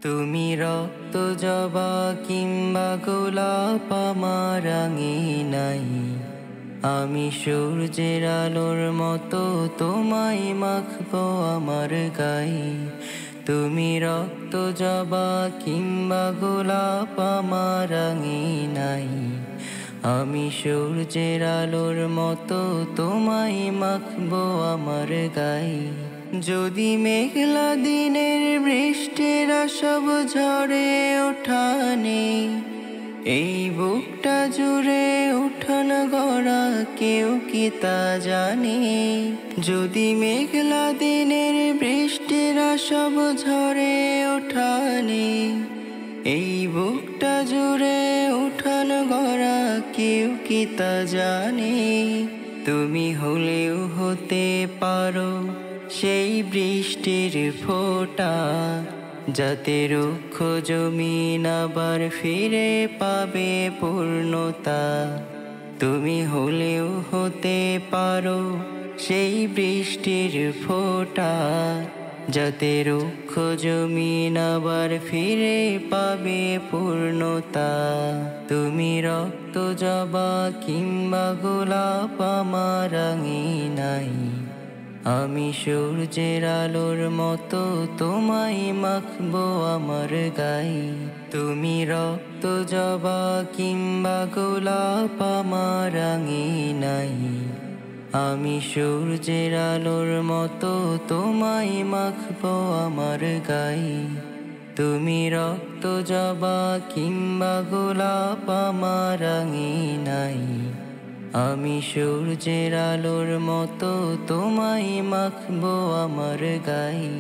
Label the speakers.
Speaker 1: তুমি রক্ত জবা কিংবা গোলাপ আমার আঙিনায়, আমি সূর্যের আলোর মতো তোমায় মাখবো আমার গায়ে। তুমি রক্ত জবা কিংবা গোলাপ আমার আঙিনায়, আমি সূর্যের আলোর মতো তোমায় মাখবো আমার গায়ে। যদি মেঘলা দিনের বৃষ্টির সব ঝরে ওঠানে, এই বুকটা জুড়ে উঠান গড়া কেউ কি তা জানে? যদি মেঘলা দিনের বৃষ্টির সব ঝরে ওঠানে, এই বুকটা জুড়ে উঠান গড়া কেউ কি তা জানে? তুমি হলেও হতে পারো সেই বৃষ্টির ফোঁটা, যাতে রুক্ষ জমিন আবার ফিরে পাবে পূর্ণতা। তুমি হলেও হতে পারো সেই বৃষ্টির ফোঁটা, যাতে রুক্ষ জমিন আবার ফিরে পাবে পূর্ণতা। তুমি রক্ত জবা কিংবা গোলাপ আমার আঙিনায়, আমি সূর্যের আলোর মতো তোমায় মাখবো আমার গায়ে। তুমি রক্ত জবা কিংবা গোলাপ আমার আঙিনায়, আমি সূর্যের আলোর মতো তোমায় মাখবো আমার গায়ে। তুমি রক্ত জবা কিংবা গোলাপ আমার আঙিনায়, আমি সূর্যের আলোর মতো তোমায় মাখবো আমার গায়ে।